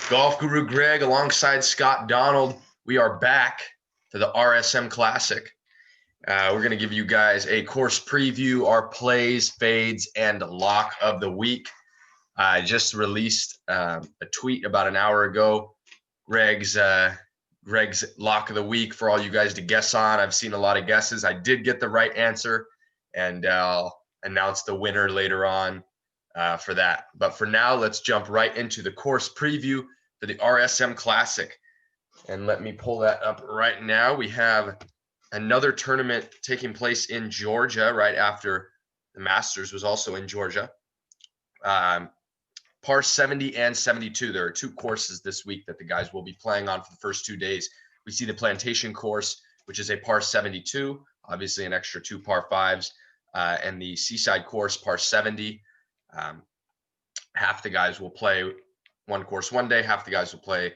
Golf Guru Greg alongside Scott Donald. We are back to the RSM Classic. We're going to give you guys a course preview, our plays, fades, and lock of the week. I just released a tweet about an hour ago. Greg's lock of the week for all you guys to guess on. I've seen a lot of guesses. I did get the right answer, and I'll announce the winner later on for that. But for now, let's jump right into the course preview for the RSM Classic. And let me pull that up right now. We have another tournament taking place in Georgia right after the Masters was also in Georgia. Par 70 and 72. There are two courses this week that the guys will be playing on for the first 2 days. We see the Plantation course, which is a par 72, obviously an extra 2 par 5s, and the Seaside course, par 70. Half the guys will play one course one day, half the guys will play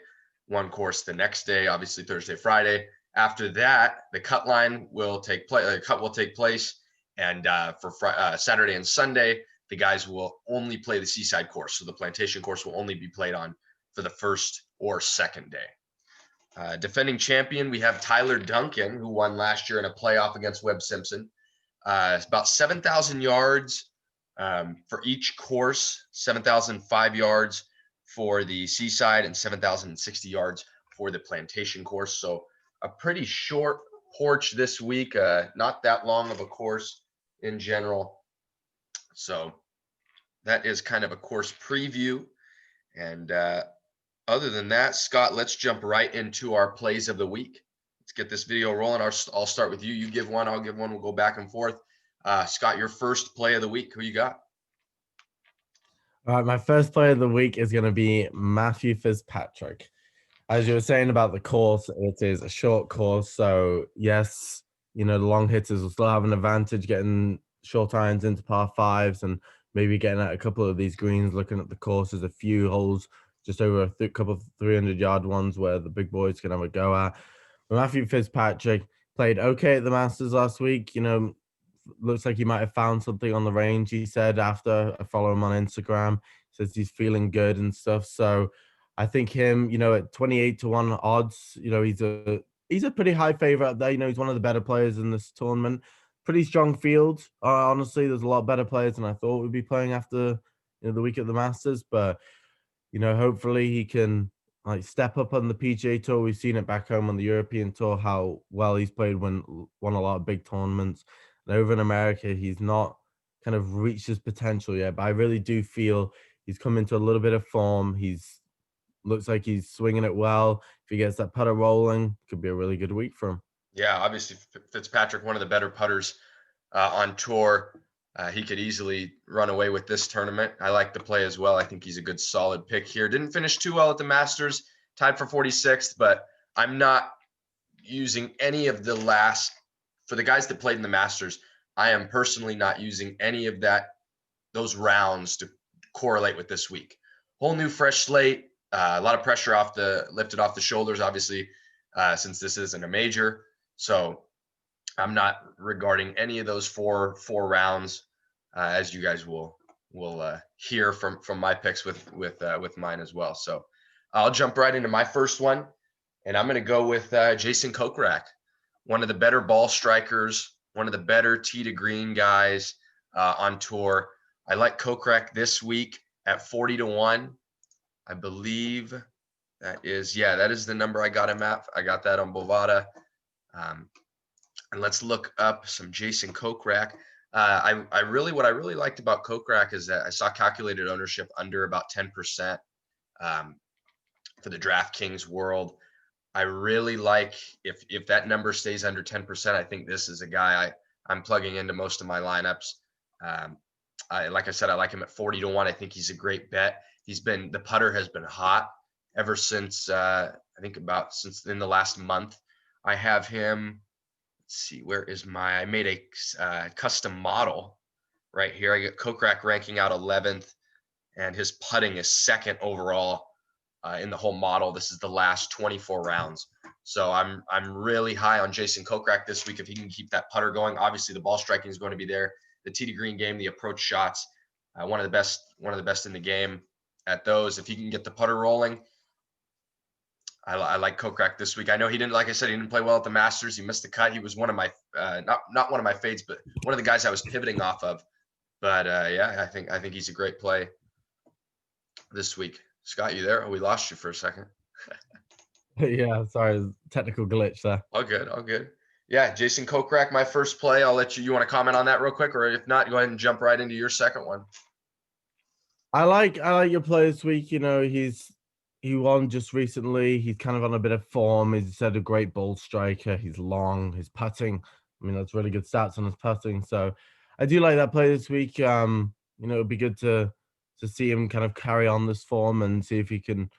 one course the next day, obviously Thursday, Friday. After that, the cut line will take place. The cut will take place, and for Saturday and Sunday, the guys will only play the Seaside course. So the Plantation course will only be played on for the first or second day. Defending champion, we have Tyler Duncan, who won last year in a playoff against Webb Simpson. It's about 7,000 yards for each course, 7,005 yards for the Seaside and 7,060 yards for the Plantation course. So a pretty short porch this week, not that long of a course in general. So that is kind of a course preview. And other than that, Scott, let's jump right into our plays of the week. Let's get this video rolling. I'll start with you. You give one, I'll give one. We'll go back and forth. Scott, your first play of the week. Who you got? All right, my first play of the week is going to be Matthew Fitzpatrick. As you were saying about the course, it is a short course. So, yes, the long hitters will still have an advantage getting short irons into par 5s and maybe getting at a couple of these greens. Looking at the course, there's a few holes just over a couple of 300-yard ones where the big boys can have a go at. But Matthew Fitzpatrick played okay at the Masters last week. Looks like he might have found something on the range. He said after I follow him on Instagram, says he's feeling good and stuff. So I think him, at 28-1 odds, he's a pretty high favorite up there. He's one of the better players in this tournament. Pretty strong field. Honestly, there's a lot better players than I thought would be playing after the week of the Masters. But hopefully he can step up on the PGA Tour. We've seen it back home on the European Tour how well he's played when won a lot of big tournaments. And over in America, he's not kind of reached his potential yet. But I really do feel he's come into a little bit of form. Looks like he's swinging it well. If he gets that putter rolling, could be a really good week for him. Yeah, obviously Fitzpatrick, one of the better putters on tour. He could easily run away with this tournament. I like the play as well. I think he's a good, solid pick here. Didn't finish too well at the Masters, tied for 46th, but I'm not using any of the for the guys that played in the Masters, I am personally not using any of those rounds to correlate with this week. Whole new fresh slate, a lot of pressure lifted off the shoulders, obviously, since this isn't a major. So I'm not regarding any of those four rounds, as you guys will hear from my picks with mine as well. So I'll jump right into my first one, and I'm going to go with Jason Kokrak, one of the better ball strikers, one of the better tee to green guys on tour. I like Kokrak this week at 40-1. I believe that is the number I got him at. I got that on Bovada. And let's look up some Jason Kokrak. What I really liked about Kokrak is that I saw calculated ownership under about 10% for the DraftKings world. I really like if that number stays under 10%. I think this is a guy I'm plugging into most of my lineups. Like I said, I like him at 40-1. I think he's a great bet. The putter has been hot ever since since in the last month. I have him. Let's see, I made a custom model right here. I got Kokrak ranking out 11th, and his putting is second overall in the whole model. This is the last 24 rounds. So I'm really high on Jason Kokrak this week if he can keep that putter going. Obviously, the ball striking is going to be there. The tee to green game, the approach shots, one of the best in the game at those. If he can get the putter rolling, I like Kokrak this week. I know he didn't, like I said, he didn't play well at the Masters. He missed the cut. He was one of my, not one of my fades, but one of the guys I was pivoting off of. But yeah, I think he's a great play this week. Scott, you there? Oh, we lost you for a second. Yeah, sorry, technical glitch there. All good, all good. Yeah, Jason Kokrak, my first play. I'll let you. You want to comment on that real quick, or if not, go ahead and jump right into your second one. I like your play this week. You know, he won just recently. He's kind of on a bit of form. He's had a great ball striker. He's long. His putting. I mean, that's really good stats on his putting. So I do like that play this week. You know, it'd be good to see him kind of carry on this form and see if he can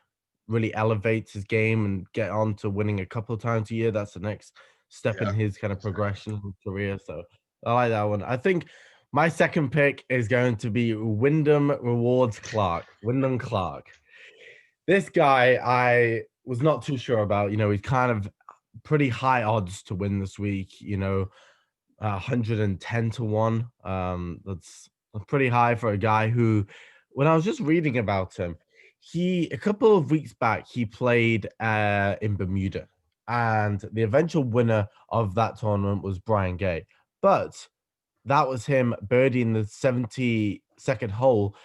really elevate his game and get on to winning a couple of times a year. That's the next step in his kind of progression in his career. So I like that one. I think my second pick is going to be Wyndham Clark. Wyndham Clark. This guy, I was not too sure about. You know, he's kind of pretty high odds to win this week. You know, 110 to 1. That's pretty high for a guy who, when I was just reading about him, a couple of weeks back, he played in Bermuda, and the eventual winner of that tournament was Brian Gay. But that was him birdieing the 72nd hole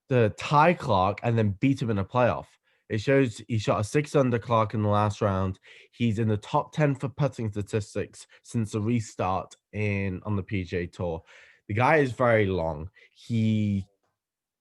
to tie Clark and then beat him in a playoff. It shows he shot a 6 under Clark in the last round. He's in the top 10 for putting statistics since the restart on the PGA Tour. The guy is very long. He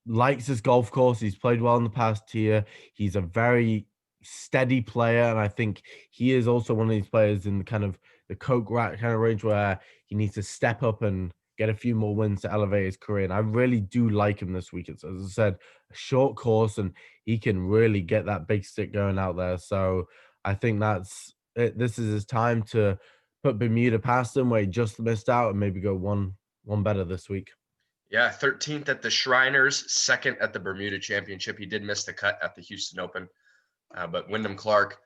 likes his golf course. He's played well in the past year. He's a very steady player, and I think he is also one of these players in the kind of the Coke rat kind of range where he needs to step up and get a few more wins to elevate his career. And I really do like him this week. It's, as I said, a short course, and he can really get that big stick going out there. So I think that's it. This is his time to put Bermuda past him, where he just missed out, and maybe go one better this week. Yeah, 13th at the Shriners, 2nd at the Bermuda Championship. He did miss the cut at the Houston Open. But Wyndham Clark,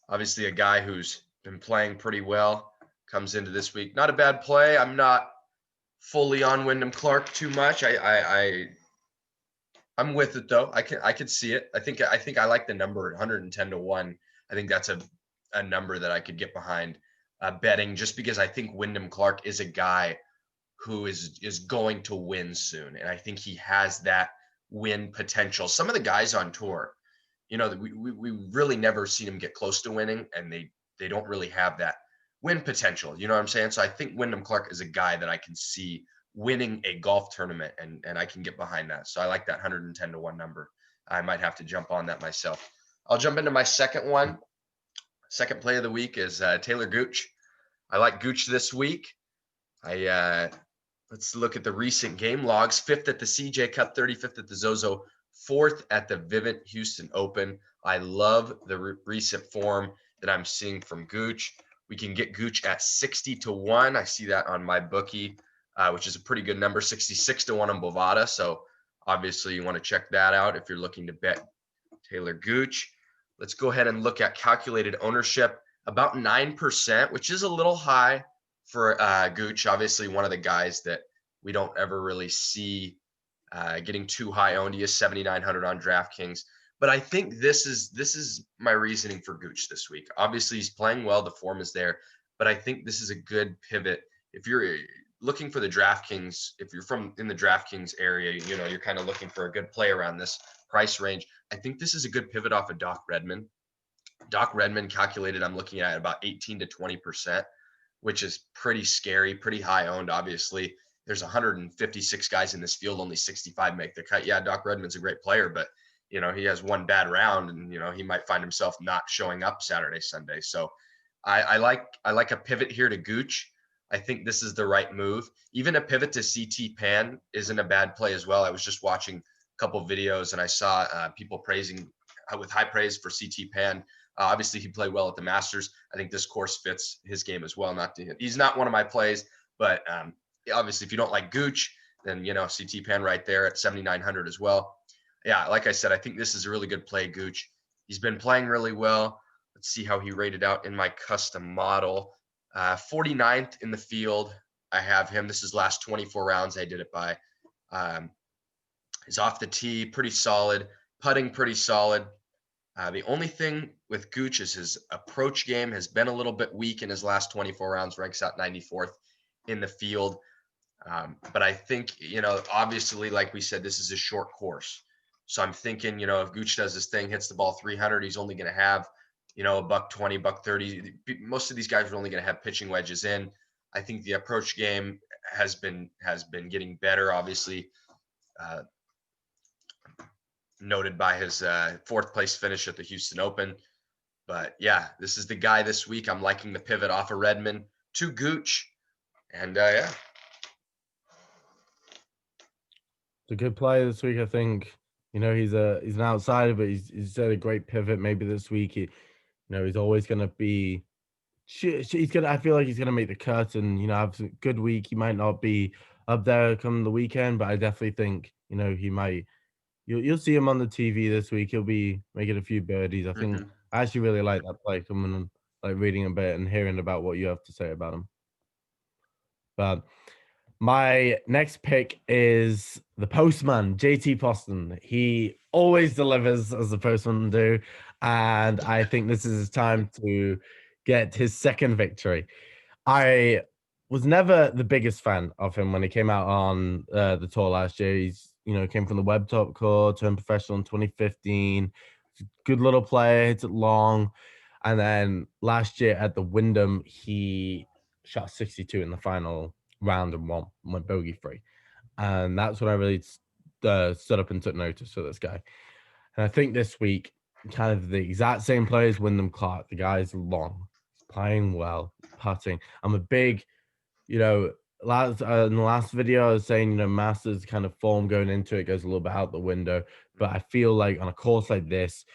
obviously a guy who's been playing pretty well, comes into this week. Not a bad play. I'm not fully on Wyndham Clark too much. I'm with it though. I could see it. I think I like the number 110 to 1. I think that's a number that I could get behind betting, just because I think Wyndham Clark is a guy who is going to win soon, and I think he has that win potential. Some of the guys on tour, you know, we really never seen him get close to winning, and they don't really have that win potential. You know what I'm saying? So I think Wyndham Clark is a guy that I can see winning a golf tournament, and I can get behind that. So I like that 110 to 1 number. I might have to jump on that myself. I'll jump into my second one. Second play of the week is Taylor Gooch. I like Gooch this week. Let's look at the recent game logs. 5th at the CJ Cup, 35th at the Zozo, 4th at the Vivint Houston Open. I love the recent form that I'm seeing from Gooch. We can get Gooch at 60 to 1. I see that on my bookie, which is a pretty good number, 66 to 1 on Bovada. So obviously you want to check that out if you're looking to bet Taylor Gooch. Let's go ahead and look at calculated ownership, about 9%, which is a little high for Gooch. Obviously one of the guys that we don't ever really see getting too high owned. He is 7,900 on DraftKings. But I think this is my reasoning for Gooch this week. Obviously, he's playing well. The form is there. But I think this is a good pivot. If you're looking for the DraftKings, if you're in the DraftKings area, you know, you're kind of looking for a good play around this price range. I think this is a good pivot off of Doc Redman. Doc Redman calculated, I'm looking at about 18 to 20%, which is pretty scary, pretty high owned, obviously. There's 156 guys in this field, only 65 make the cut. Yeah, Doc Redman's a great player, but you know, he has one bad round, and you know, he might find himself not showing up Saturday, Sunday. So I like a pivot here to Gooch. I think this is the right move. Even a pivot to CT Pan isn't a bad play as well. I was just watching a couple videos, and I saw people praising with high praise for CT Pan. Obviously, he played well at the Masters. I think this course fits his game as well. He's not one of my plays, but obviously, if you don't like Gooch, then you know, CT Pan right there at 7,900 as well. Yeah, like I said, I think this is a really good play, Gooch. He's been playing really well. Let's see how he rated out in my custom model. 49th in the field. I have him. This is last 24 rounds. I did it by. He's off the tee, pretty solid. putting pretty solid. The only thing with Gooch is his approach game has been a little bit weak in his last 24 rounds, ranks out 94th in the field. But I think, obviously, like we said, this is a short course. So I'm thinking, if Gooch does this thing, hits the ball 300, he's only going to have, a $120, $130. Most of these guys are only going to have pitching wedges in. I think the approach game has been getting better, obviously, noted by his fourth place finish at the Houston Open. But yeah, this is the guy this week. I'm liking the pivot off of Redmond to Gooch. And yeah. It's a good play this week, I think. He's an outsider, but he's had a great pivot. Maybe this week, he's always going to be. He's gonna. I feel like he's gonna make the cut, and have a good week. He might not be up there come the weekend, but I definitely think he might. You'll see him on the TV this week. He'll be making a few birdies. I think I actually really like that play. Coming and like reading a bit and hearing about what you have to say about him. But my next pick is the postman, JT Poston. He always delivers as the postman do, and I think this is his time to get his second victory. I was never the biggest fan of him when he came out on the tour last year. He's came from the Web Top Tour, turned professional in 2015. Good little player, hits it long, and then last year at the Wyndham, he shot 62 in the final round and went bogey free, and that's when I really stood up and took notice for this guy. And I think this week, kind of the exact same play as Wyndham Clark. The guy's long, he's playing well, putting. I'm a big, in the last video I was saying, Masters kind of form going into it goes a little bit out the window, but I feel like on a course like this,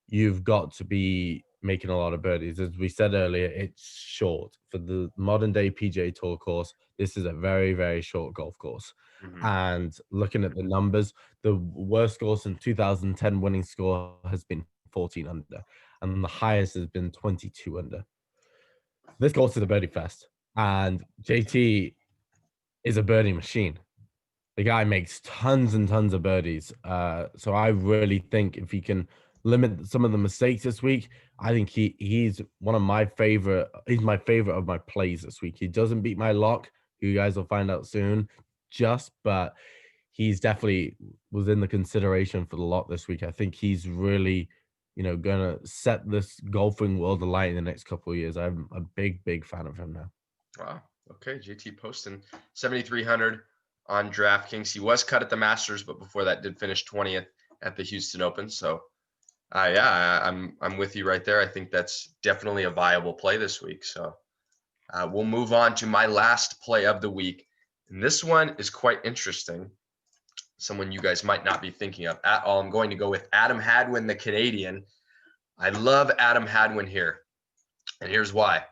you've got to be making a lot of birdies. As we said earlier, it's short. For the modern day PGA Tour course, this is a very, very short golf course. And looking at the numbers, the worst score since 2010 winning score has been 14 under, and the highest has been 22 under. This course is a birdie fest, and JT is a birdie machine. The guy makes tons and tons of birdies. So I really think if he can limit some of the mistakes this week, I think he's one of my favorite. He's my favorite of my plays this week. He doesn't beat my lock, who you guys will find out soon. But he's definitely was in the consideration for the lock this week. I think he's really, gonna set this golfing world alight in the next couple of years. I'm a big, big fan of him now. Wow. Okay, JT Poston, 7,300 on DraftKings. He was cut at the Masters, but before that did finish 20th at the Houston Open. So, yeah, I'm with you right there. I think that's definitely a viable play this week. So, we'll move on to my last play of the week, and this one is quite interesting. Someone you guys might not be thinking of at all. I'm going to go with Adam Hadwin, the Canadian. I love Adam Hadwin here, and here's why.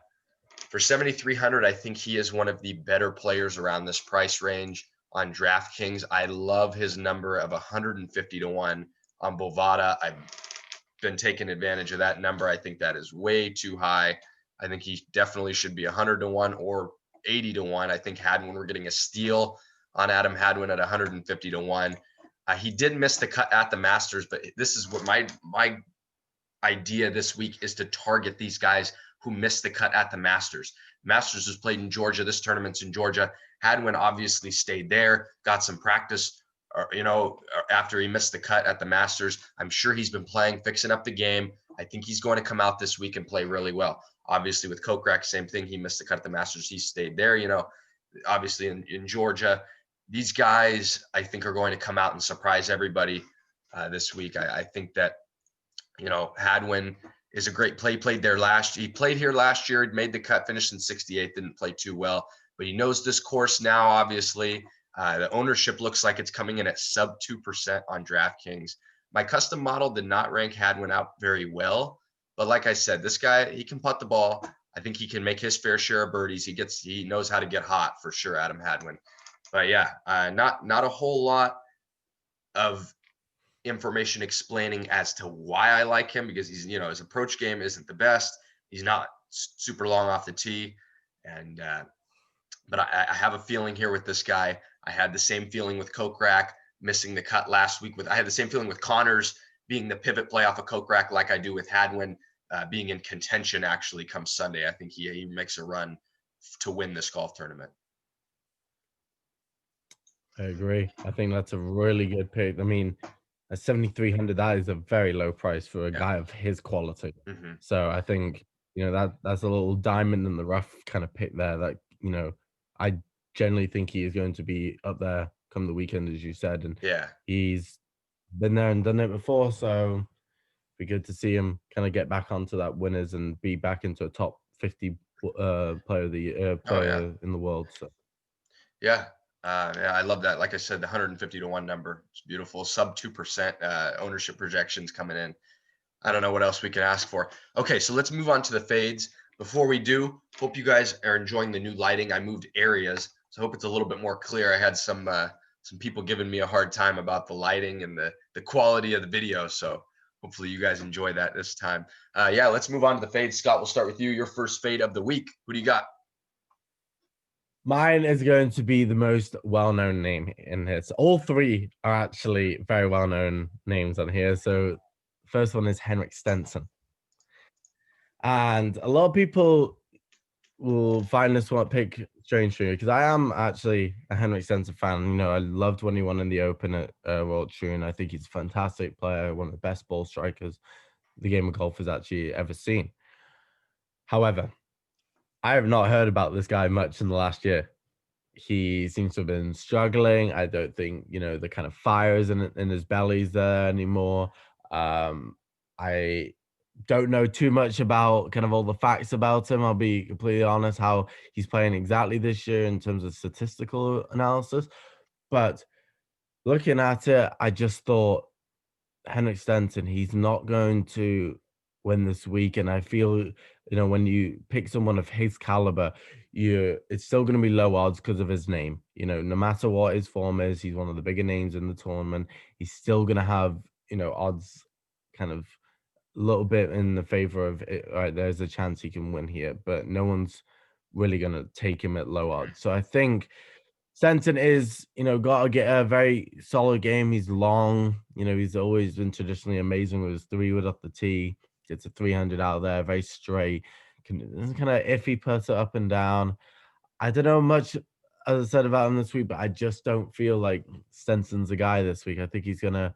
For 7,300, I think he is one of the better players around this price range on DraftKings. I love his number of 150 to 1 on Bovada. I've been taking advantage of that number. I think that is way too high. I think he definitely should be 100 to 1 or 80 to 1. I think Hadwin, we're getting a steal on Adam Hadwin at 150 to 1. He did miss the cut at the Masters, but this is what my idea this week is to target these guys who missed the cut at the Masters. Masters was played in Georgia. This tournament's in Georgia. Hadwin obviously stayed there, got some practice, after he missed the cut at the Masters. I'm sure he's been playing, fixing up the game. I think he's going to come out this week and play really well. Obviously with Kokrak, same thing. He missed the cut at the Masters. He stayed there, obviously in Georgia. These guys, I think, are going to come out and surprise everybody this week. I think that, Hadwin is a great play. He played here last year, made the cut, finished in 68th, didn't play too well, but he knows this course now, obviously. The ownership looks like it's coming in at sub 2% on DraftKings. My custom model did not rank Hadwin out very well, but like I said, this guy, he can putt the ball. I think he can make his fair share of birdies. He knows how to get hot for sure, Adam Hadwin. But yeah, not a whole lot of information explaining as to why I like him, because he's, his approach game isn't the best. He's not super long off the tee. And, but I have a feeling here with this guy. I had the same feeling with Kokrak missing the cut last week. I had the same feeling with Connors being the pivot play off a Kokrak like I do with Hadwin, being in contention actually come Sunday. I think he makes a run to win this golf tournament. I agree. I think that's a really good pick. I mean, at 7,300, that is a very low price for a guy of his quality. Mm-hmm. So I think, that's a little diamond in the rough kind of pick there that, I generally think he is going to be up there come the weekend, as you said. And he's been there and done it before. So it'd be good to see him kind of get back onto that winners and be back into a top 50 player of the year, player in the world. So yeah, I love that. Like I said, the 150 to 1 number, it's beautiful. Sub 2% ownership projections coming in. I don't know what else we can ask for. Okay, so let's move on to the fades. Before we do, hope you guys are enjoying the new lighting. I moved areas, so I hope it's a little bit more clear. I had some people giving me a hard time about the lighting and the quality of the video. So hopefully you guys enjoy that this time. Yeah, let's move on to the fades. Scott, we'll start with you. Your first fade of the week. Who do you got? Mine is going to be the most well-known name in here. So all three are actually very well-known names on here. So first one is Henrik Stenson. And a lot of people will find this one pick strange for me because I am actually a Henrik Stenson fan. I loved when he won in the Open at World Tour, and I think he's a fantastic player, one of the best ball strikers the game of golf has actually ever seen. However, I have not heard about this guy much in the last year. He seems to have been struggling. I don't think, the kind of fires in his belly's there anymore. I don't know too much about kind of all the facts about him. I'll be completely honest, how he's playing exactly this year in terms of statistical analysis. But looking at it, I just thought Henrik Stenson, he's not going to win this week. And I feel, when you pick someone of his caliber, it's still going to be low odds because of his name. No matter what his form is, he's one of the bigger names in the tournament. He's still going to have, odds kind of a little bit in the favor of it. All right, there's a chance he can win here, but no one's really going to take him at low odds. So I think Stenson is, got to get a very solid game. He's long. He's always been traditionally amazing with his 3-wood off the tee. Gets a 300 out there, very straight. Kind of iffy putter up and down. I don't know much, as I said, about him this week, but I just don't feel like Stenson's a guy this week. I think he's going to,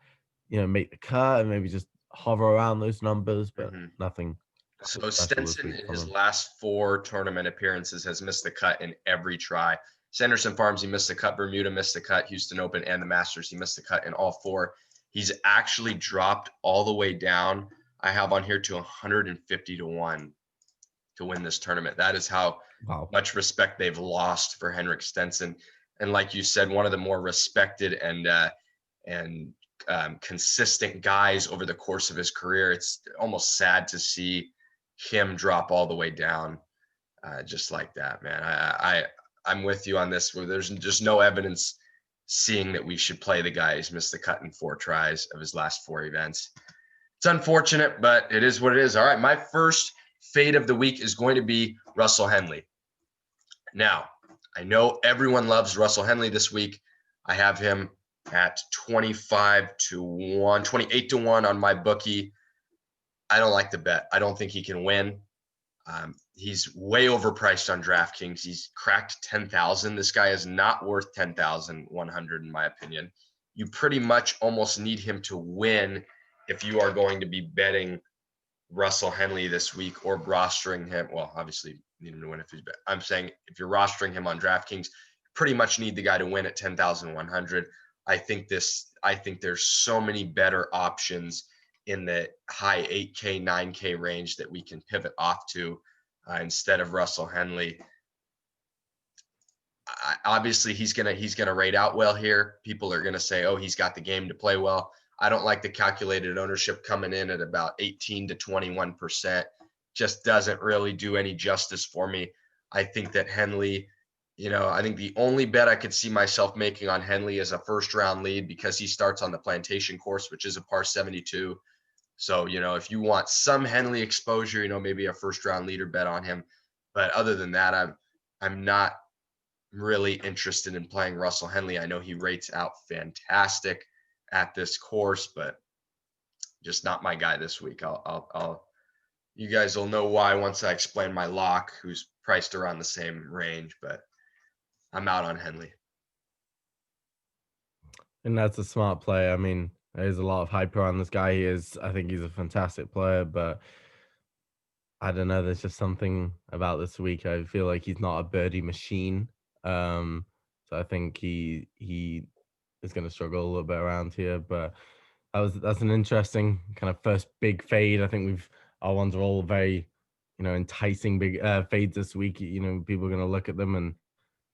make the cut and maybe just hover around those numbers, but nothing. So Stenson in his last 4 tournament appearances has missed the cut in every try. Sanderson Farms, he missed the cut. Bermuda missed the cut. Houston Open and the Masters, he missed the cut in all 4. He's actually dropped all the way down. I have on here to 150 to 1 to win this tournament. That is how much respect they've lost for Henrik Stenson. And like you said, one of the more respected and consistent guys over the course of his career. It's almost sad to see him drop all the way down just like that, man. I'm with you on this. Where there's just no evidence seeing that we should play the guy who's missed the cut in 4 tries of his last 4 events. It's unfortunate, but it is what it is. All right, my first fade of the week is going to be Russell Henley. Now, I know everyone loves Russell Henley this week. I have him at 25 to 1, 28 to 1 on my bookie. I don't like the bet. I don't think he can win. He's way overpriced on DraftKings. He's cracked 10,000. This guy is not worth 10,100 in my opinion. You pretty much almost need him to win if you are going to be betting Russell Henley this week or rostering him. Well, obviously you need him to win if he's bet. I'm saying if you're rostering him on DraftKings, pretty much need the guy to win at 10,100. I think there's so many better options in the high 8K, 9K range that we can pivot off to instead of Russell Henley. Obviously, he's gonna rate out well here. People are gonna say, "Oh, he's got the game to play well." I don't like the calculated ownership coming in at about 18 to 21%. Just doesn't really do any justice for me. I think that Henley, I think the only bet I could see myself making on Henley is a first round lead because he starts on the Plantation course, which is a par 72. So, if you want some Henley exposure, maybe a first round leader bet on him. But other than that, I'm not really interested in playing Russell Henley. I know he rates out fantastic at this course, but just not my guy this week. You guys will know why once I explain my lock, who's priced around the same range, but I'm out on Henley. And that's a smart play. I mean, there's a lot of hype around this guy. I think he's a fantastic player, but I don't know. There's just something about this week. I feel like he's not a birdie machine. So I think he is going to struggle a little bit around here. But that's an interesting kind of first big fade. I think our ones are all very, enticing big fades this week. People are going to look at them and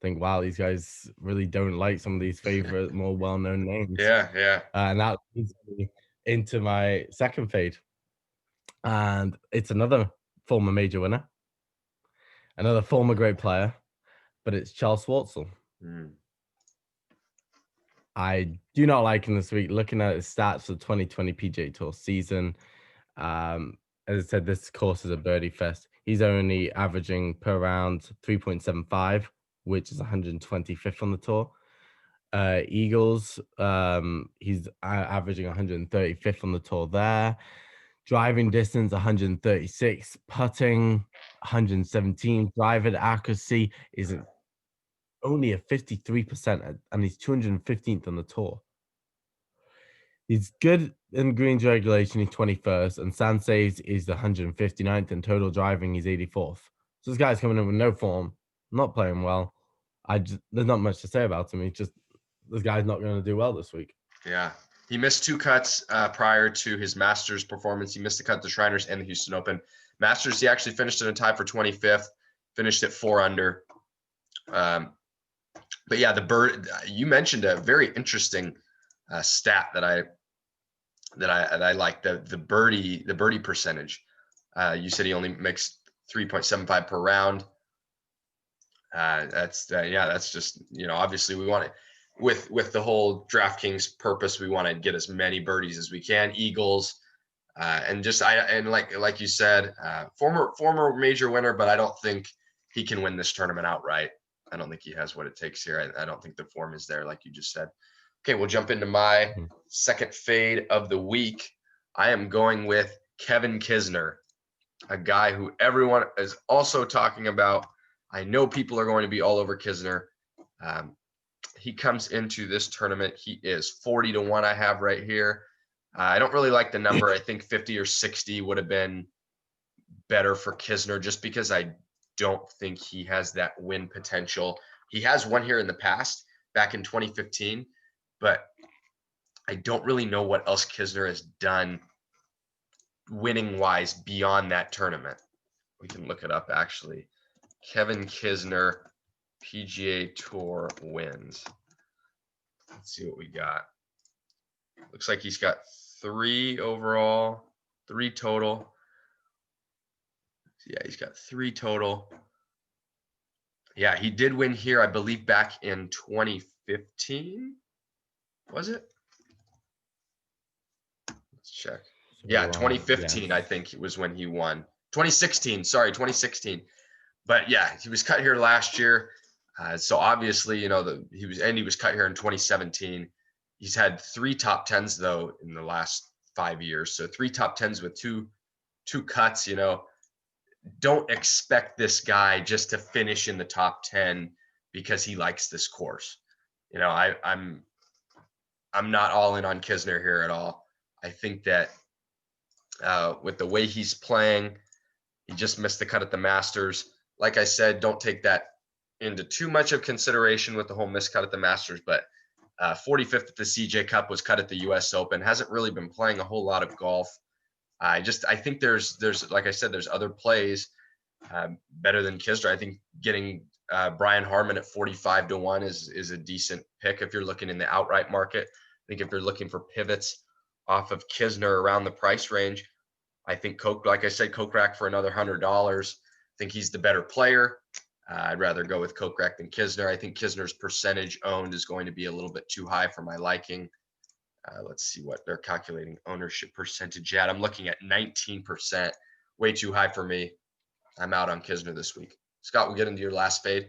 think, wow, these guys really don't like some of these favorite, more well-known names. Yeah. And that leads me into my second fade. And it's another former major winner, another former great player, but it's Charles Schwartzel. I do not like him this week. Looking at his stats for the 2020 PGA Tour season, as I said, this course is a birdie fest. He's only averaging per round 3.75, which is 125th on the tour. Eagles, he's averaging 135th on the tour there. Driving distance 136, putting 117. Driving accuracy is only a 53%, and he's 215th on the tour. He's good in greens regulation, he's 21st, and sand saves is the 159th, and total driving he's 84th. So this guy's coming in with no form, not playing well. There's not much to say about him. This guy's not going to do well this week. Yeah. He missed 2 cuts prior to his Masters performance. He missed the cut at the Shriners and the Houston Open. Masters, he actually finished in a tie for 25th, finished at 4 under. But yeah, you mentioned a very interesting stat that I like, the birdie percentage. You said he only makes 3.75 per round. That's just, obviously we want it with the whole DraftKings purpose. We want to get as many birdies as we can. Eagles, and like you said, former major winner, but I don't think he can win this tournament outright. I don't think he has what it takes here. I don't think the form is there, like you just said. Okay, we'll jump into my second fade of the week. I am going with Kevin Kisner, a guy who everyone is also talking about. I know people are going to be all over Kisner. He comes into this tournament. He is 40 to 1 I have right here. I don't really like the number. I think 50 or 60 would have been better for Kisner, just because I don't think he has that win potential. He has won here in the past, back in 2015, but I don't really know what else Kisner has done winning wise beyond that tournament. We can look it up actually. Kevin Kisner PGA Tour wins. Let's see what we got. Looks like he's got 3 overall, 3 total. Yeah, he's got 3 total. Yeah, he did win here, I believe, back in 2015. Was it? Let's check. Yeah, 2015, yes. I think it was when he won. 2016, sorry, 2016. But yeah, he was cut here last year. So obviously, he was cut here in 2017. He's had 3 top 10s though in the last 5 years. So 3 top 10s with two cuts. Don't expect this guy just to finish in the top 10 because he likes this course. I'm not all in on Kisner here at all. I think that with the way he's playing, he just missed the cut at the Masters. Like I said, don't take that into too much of consideration with the whole miscut at the Masters, but 45th at the CJ Cup, was cut at the US Open. Hasn't really been playing a whole lot of golf. I think there's like I said, there's other plays better than Kisner. I think getting Brian Harman at 45 to 1 is a decent pick if you're looking in the outright market. I think if you're looking for pivots off of Kisner around the price range, I think like I said, Kokrak for another $100. I think he's the better player. I'd rather go with Kokrak than Kisner. I think Kisner's percentage owned is going to be a little bit too high for my liking. Let's see what they're calculating ownership percentage at. I'm looking at 19%, way too high for me. I'm out on Kisner this week. Scott, we'll get into your last fade.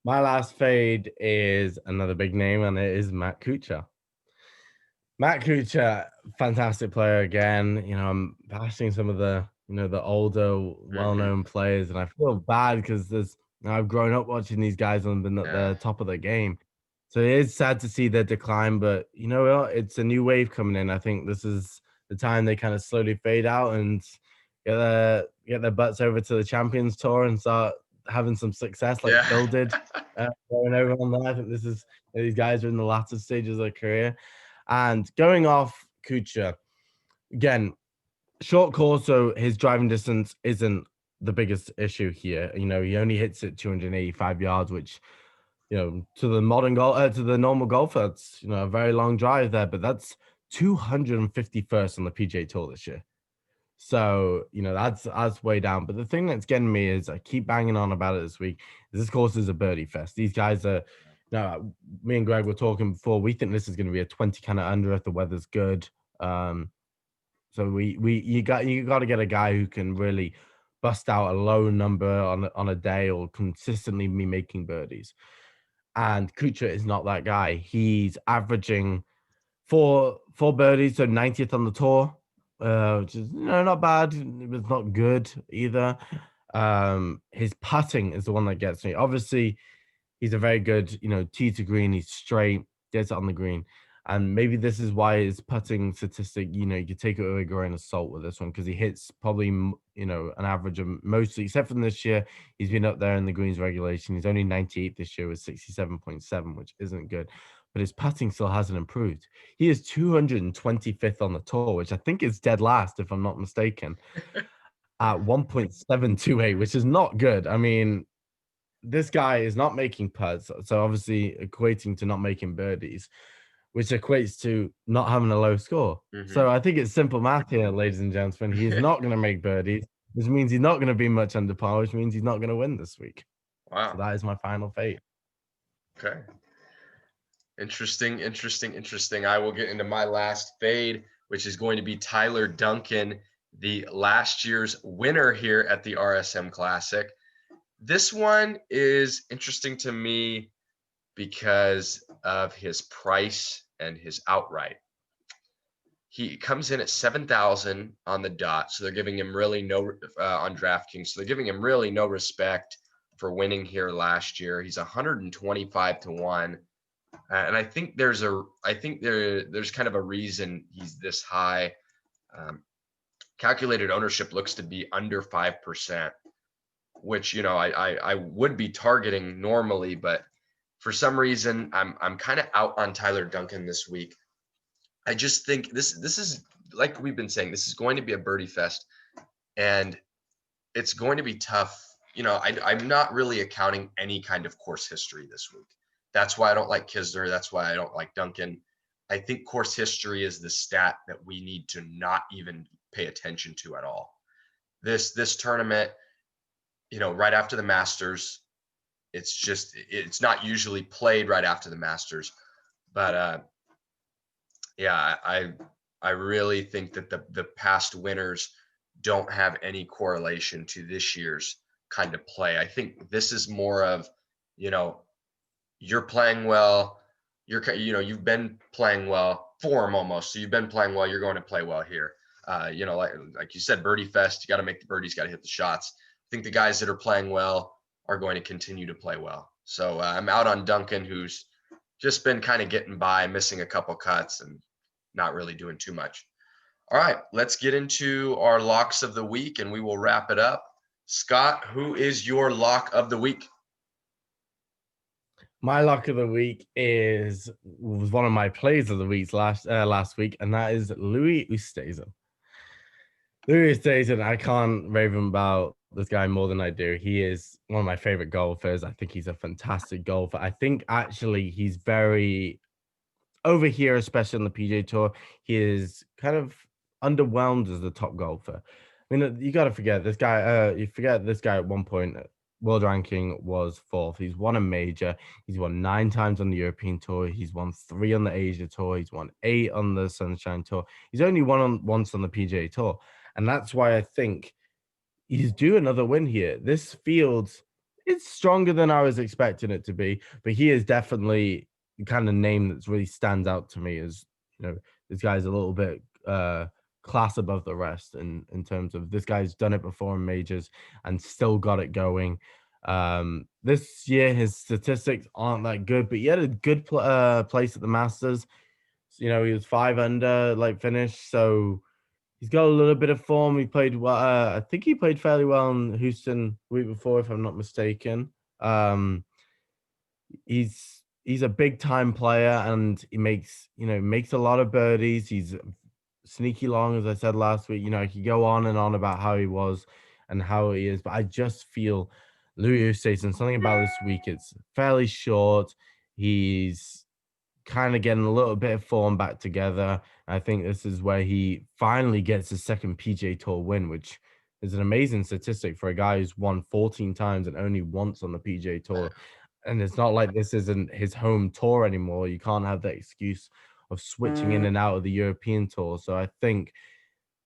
My last fade is another big name, and it is Matt Kuchar. Matt Kuchar, fantastic player again. I'm bashing some of the the older, Hmm. well-known players, and I feel bad because I've grown up watching these guys and been at Yeah. the top of their game. So it is sad to see their decline, but you know what? It's a new wave coming in. I think this is the time they kind of slowly fade out and get their butts over to the Champions Tour and start having some success like Yeah. Phil did going over on there. I think these guys are in the latter stages of their career. And going off Kucha, again, short course, so his driving distance isn't the biggest issue here. He only hits it 285 yards, which, to the to the normal golfer, that's, a very long drive there, but that's 251st on the PGA Tour this year. So, that's way down. But the thing that's getting me is I keep banging on about it this week. This course is a birdie fest. These guys are, me and Greg were talking before. We think this is going to be a 20 kind of under if the weather's good. Um, so you got to get a guy who can really bust out a low number on a day or consistently be making birdies. And Kuchar is not that guy. He's averaging four birdies, so 90th on the tour, which is not bad. It's not good either. His putting is the one that gets me. Obviously, he's a very good, tee to green. He's straight, gets it on the green. And maybe this is why his putting statistic, you could take it with a grain of salt with this one because he hits probably, an average of mostly, except from this year, he's been up there in the greens regulation. He's only 98 this year with 67.7, which isn't good. But his putting still hasn't improved. He is 225th on the tour, which I think is dead last, if I'm not mistaken, at 1.728, which is not good. I mean, this guy is not making putts, so obviously equating to not making birdies, which equates to not having a low score. Hmm. So I think it's simple math here, ladies and gentlemen. He is not going to make birdies, which means he's not going to be much under par, which means he's not going to win this week. So Wow. that is my final fate. Okay. Interesting, interesting, interesting. I will get into my last fade, which is going to be Tyler Duncan, the last year's winner here at the RSM Classic. This one is interesting to me because of his price and his outright. He comes in at 7,000 on the dot, so they're giving him really no on DraftKings. So they're giving him really no respect for winning here last year. He's 125 to 1. And I think there's kind of a reason he's this high. Calculated ownership looks to be under 5%, which I would be targeting normally, but for some reason I'm kind of out on Tyler Duncan this week. I just think this is, like we've been saying, this is going to be a birdie fest, and it's going to be tough. I'm not really accounting any kind of course history this week. That's why I don't like Kisner. That's why I don't like Duncan. I think course history is the stat that we need to not even pay attention to at all. This tournament, right after the Masters, it's not usually played right after the Masters, but yeah, I really think that the past winners don't have any correlation to this year's kind of play. I think this is more of, you're playing well, you've been playing well, form almost. So you've been playing well, you're going to play well here. Like you said, birdie fest, you got to make the birdies, got to hit the shots. I think the guys that are playing well are going to continue to play well. So I'm out on Duncan, who's just been kind of getting by, missing a couple cuts and not really doing too much. All right, let's get into our locks of the week and we will wrap it up. Scott, who is your lock of the week? My lock of the week was one of my plays of the week last week, and that is Louis Oosthuizen. Louis Oosthuizen, I can't rave about this guy more than I do. He is one of my favorite golfers. I think he's a fantastic golfer. I think actually he's very over here, especially on the PGA Tour. He is kind of underwhelmed as the top golfer. I mean, you got to forget this guy. You forget this guy at one point. World ranking was fourth. He's won a major. He's won 9 times on the European Tour. He's won 3 on the Asia Tour. He's won 8 on the Sunshine Tour. He's only won once on the PGA Tour. And that's why I think he's due another win here. This field is stronger than I was expecting it to be, but he is definitely the kind of name that's really stands out to me as, this guy's a little bit class above the rest in terms of this guy's done it before in majors and still got it going. This year his statistics aren't that good, but he had a good place at the Masters. So, he was 5 under like finish, so he's got a little bit of form. He played well. I think he played fairly well in Houston the week before, if I'm not mistaken. He's a big time player, and he makes a lot of birdies. He's sneaky long, as I said last week. I could go on and on about how he was and how he is, but I just feel Louis Oosthuizen, something about this week. It's fairly short. He's kind of getting a little bit of form back together. I think this is where he finally gets his second PGA Tour win, which is an amazing statistic for a guy who's won 14 times and only once on the PGA Tour. And it's not like this isn't his home tour anymore. You can't have that excuse of switching in and out of the European Tour. So I think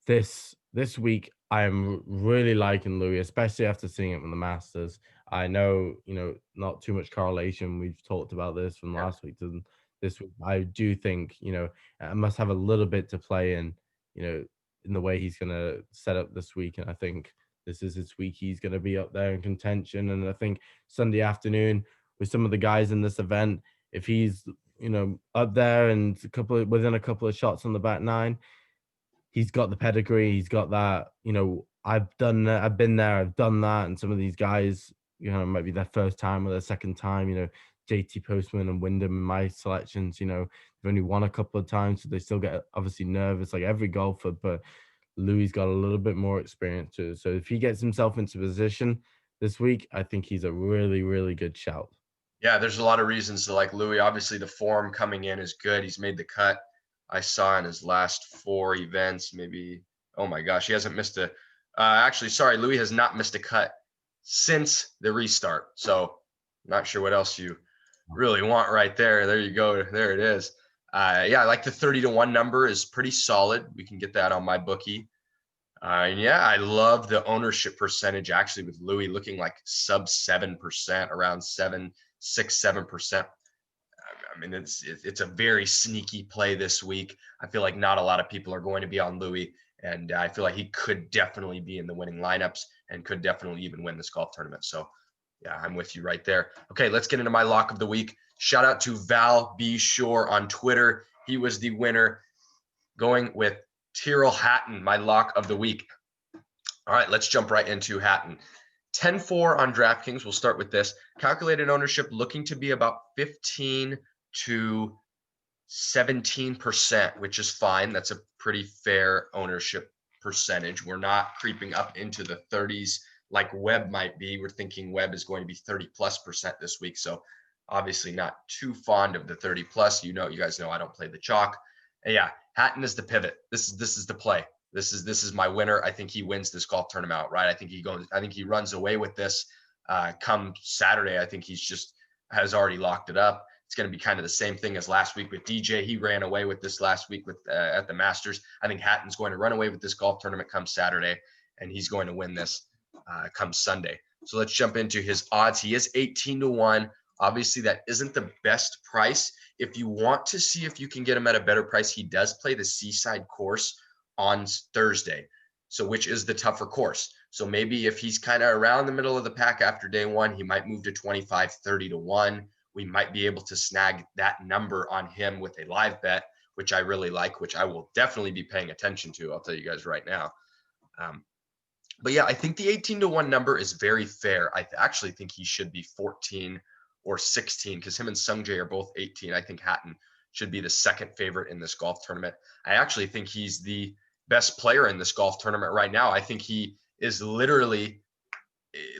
this week I'm really liking Louis, especially after seeing him in the Masters. I know, not too much correlation. We've talked about this from last week to this week. I do think, I must have a little bit to play in the way he's gonna set up this week. And I think this is his week. He's gonna be up there in contention. And I think Sunday afternoon with some of the guys in this event, if he's up there and within a couple of shots on the back nine, he's got the pedigree. He's got that. I've done that. I've been there. I've done that. And some of these guys, might be their first time or their second time. JT Postman and Wyndham in my selections. They've only won a couple of times, so they still get obviously nervous, like every golfer. But Louis got a little bit more experience too. So if he gets himself into position this week, I think he's a really, really good shout. Yeah, there's a lot of reasons to like Louis. Obviously, the form coming in is good. He's made the cut. I saw in his last 4 events, maybe. Oh my gosh, he hasn't missed a. Actually, sorry, Louis has not missed a cut since the restart. So, not sure what else you really want right there. There you go. There it is. Yeah, I like the 30-1 number is pretty solid. We can get that on my bookie. And yeah, I love the ownership percentage actually with Louis looking like sub 7%, around 7%. I mean, it's a very sneaky play this week. I feel like not a lot of people are going to be on Louis, and I feel like he could definitely be in the winning lineups and could definitely even win this golf tournament. So yeah, I'm with you right there. Okay, let's get into my lock of the week. Shout out to Val B. Shore on Twitter. He was the winner, going with Tyrrell Hatton, my lock of the week. All right, let's jump right into Hatton. 10-4 on DraftKings. We'll start with this. Calculated ownership looking to be about 15 to 17%, which is fine. That's a pretty fair ownership percentage. We're not creeping up into the 30s like Webb might be. We're thinking Webb is going to be 30+% this week. So obviously not too fond of the 30+. You guys know I don't play the chalk. And yeah, Hatton is the pivot. This is the play. This is my winner. I think he wins this golf tournament outright. I think he runs away with this come Saturday. I think has already locked it up. It's going to be kind of the same thing as last week with DJ. He ran away with this last week at the Masters. I think Hatton's going to run away with this golf tournament come Saturday, and he's going to win this come Sunday. So let's jump into his odds. He is 18-1. Obviously, that isn't the best price. If you want to see if you can get him at a better price, he does play the Seaside course on Thursday, so which is the tougher course. So maybe if he's kind of around the middle of the pack after day one, he might move to 25-30-1. We might be able to snag that number on him with a live bet, which I really like, which I will definitely be paying attention to. I'll tell you guys right now. But yeah, I think the 18-1 number is very fair. I actually think he should be 14 or 16 because him and Sungjae are both 18. I think Hatton should be the second favorite in this golf tournament. I actually think he's the best player in this golf tournament right now. I think he is literally,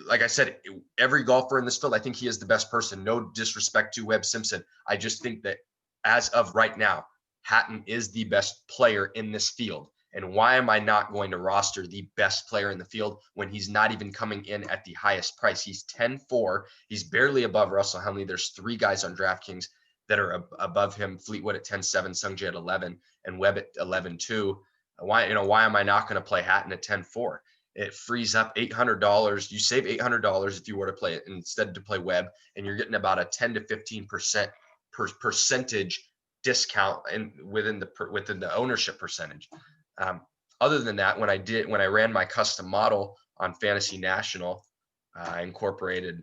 like I said, every golfer in this field, I think he is the best person. No disrespect to Webb Simpson. I just think that as of right now, Hatton is the best player in this field. And why am I not going to roster the best player in the field when he's not even coming in at the highest price? He's 10-4. He's barely above Russell Henley. There's 3 guys on DraftKings that are above him: Fleetwood at 10-7, Sungjae at 11, and Webb at 11-2. Why am I not going to play Hatton at 10-4? It frees up $800. You save $800 if you were to play it instead to play Webb, and you're getting about a 10 to 15% percentage discount within the ownership percentage. Other than that, when I ran my custom model on Fantasy National, I incorporated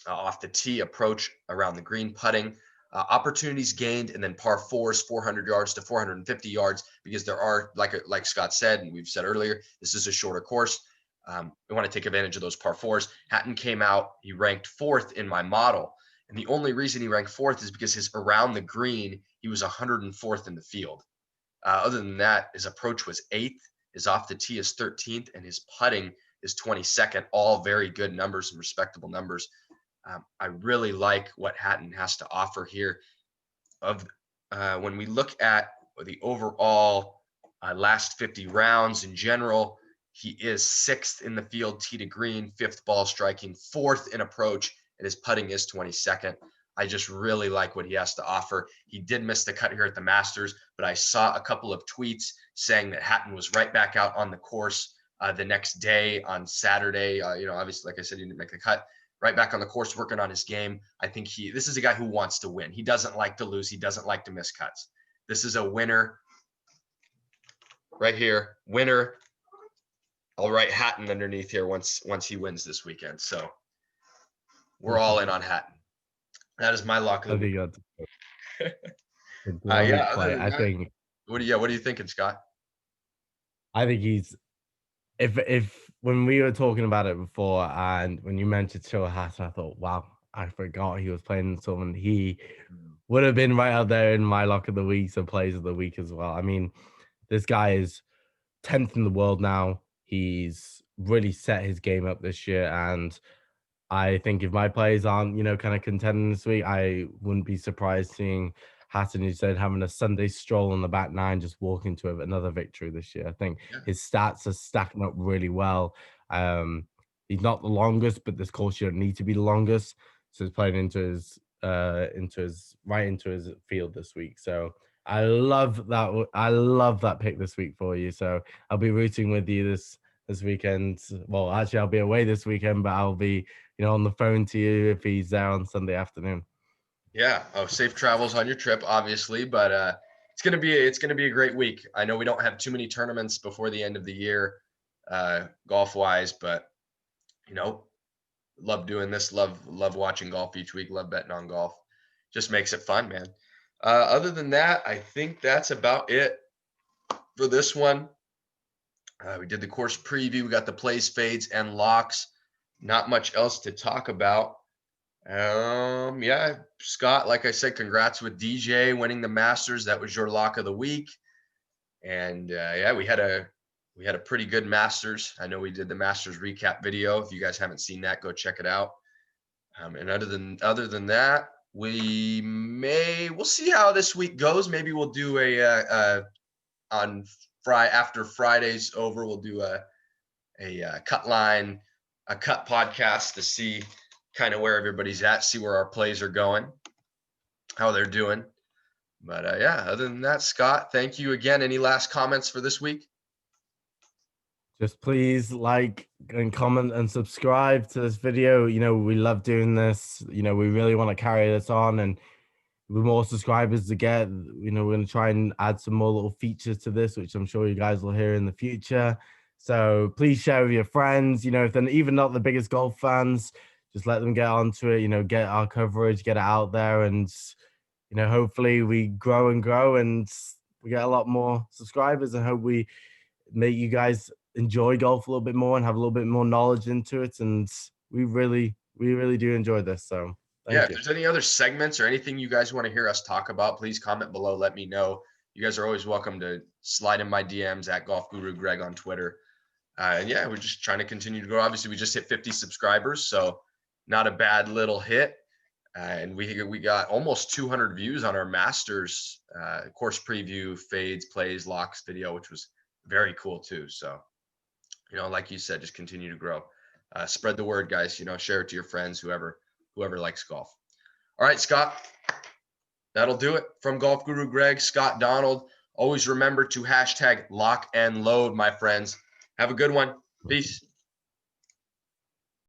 off the tee approach around the green putting, opportunities gained, and then par fours, 400 yards to 450 yards, because there are, like Scott said, and we've said earlier, this is a shorter course. We want to take advantage of those par fours. Hatton came out, he ranked 4th in my model. And the only reason he ranked 4th is because his around the green, he was 104th in the field. Other than that, his approach was 8th, his off the tee is 13th, and his putting is 22nd. All very good numbers and respectable numbers. I really like what Hatton has to offer here. When we look at the overall last 50 rounds in general, he is 6th in the field, tee to green, 5th ball striking, 4th in approach, and his putting is 22nd. I just really like what he has to offer. He did miss the cut here at the Masters, but I saw a couple of tweets saying that Hatton was right back out on the course the next day on Saturday. Obviously, like I said, he didn't make the cut. Right back on the course, working on his game. I think this is a guy who wants to win. He doesn't like to lose. He doesn't like to miss cuts. This is a winner right here. Winner. I'll write Hatton underneath here once he wins this weekend. So we're all in on Hatton. That is my lock of the week. I think. What are you thinking, Scott? I think he's if when we were talking about it before, and when you mentioned Joe Hatton, I thought, wow, I forgot he was playing in Southern. He would have been right out there in my lock of the week, so plays of the week as well. I mean, this guy is 10th in the world now. He's really set his game up this year, and I think if my players aren't, kind of contending this week, I wouldn't be surprised seeing Hatton, who said, having a Sunday stroll on the back nine, just walking to another victory this year. I think his stats are stacking up really well. He's not the longest, but this course you don't need to be the longest, so he's playing into his field this week. So I love that. I love that pick this week for you. So I'll be rooting with you this weekend. Well, actually, I'll be away this weekend, but I'll be on the phone to you if he's there on Sunday afternoon. Yeah. Oh, safe travels on your trip, obviously, but it's gonna be a great week. I know we don't have too many tournaments before the end of the year, golf wise, but love doing this. Love watching golf each week. Love betting on golf. Just makes it fun, man. Other than that, I think that's about it for this one. We did the course preview. We got the plays, fades, and locks. Not much else to talk about. Scott, like I said, congrats with DJ winning the Masters. That was your lock of the week. And we had a pretty good Masters. I know we did the Masters recap video. If you guys haven't seen that, go check it out. And other than that, we'll see how this week goes. Maybe we'll do on Friday, after Friday's over, we'll do a cut podcast to see kind of where everybody's at, see where our plays are going, how they're doing. But other than that, Scott, thank you again. Any last comments for this week? Just please like and comment and subscribe to this video. We love doing this. We really want to carry this on, and with more subscribers to get, we're going to try and add some more little features to this, which I'm sure you guys will hear in the future. So please share with your friends. If they're even not the biggest golf fans, just let them get onto it. Get our coverage, get it out there, and hopefully we grow and we get a lot more subscribers, and hope we make you guys enjoy golf a little bit more and have a little bit more knowledge into it. And we really do enjoy this. So thank you. If there's any other segments or anything you guys want to hear us talk about, please comment below. Let me know. You guys are always welcome to slide in my DMs at GolfGuruGreg on Twitter. We're just trying to continue to grow. Obviously, we just hit 50 subscribers, so not a bad little hit. And we got almost 200 views on our Masters course preview, fades, plays, locks video, which was very cool too. So, like you said, just continue to grow. Spread the word, guys. Share it to your friends, whoever likes golf. All right, Scott, that'll do it. From Golf Guru Greg, Scott Donald. Always remember to hashtag lock and load, my friends. Have a good one. Peace.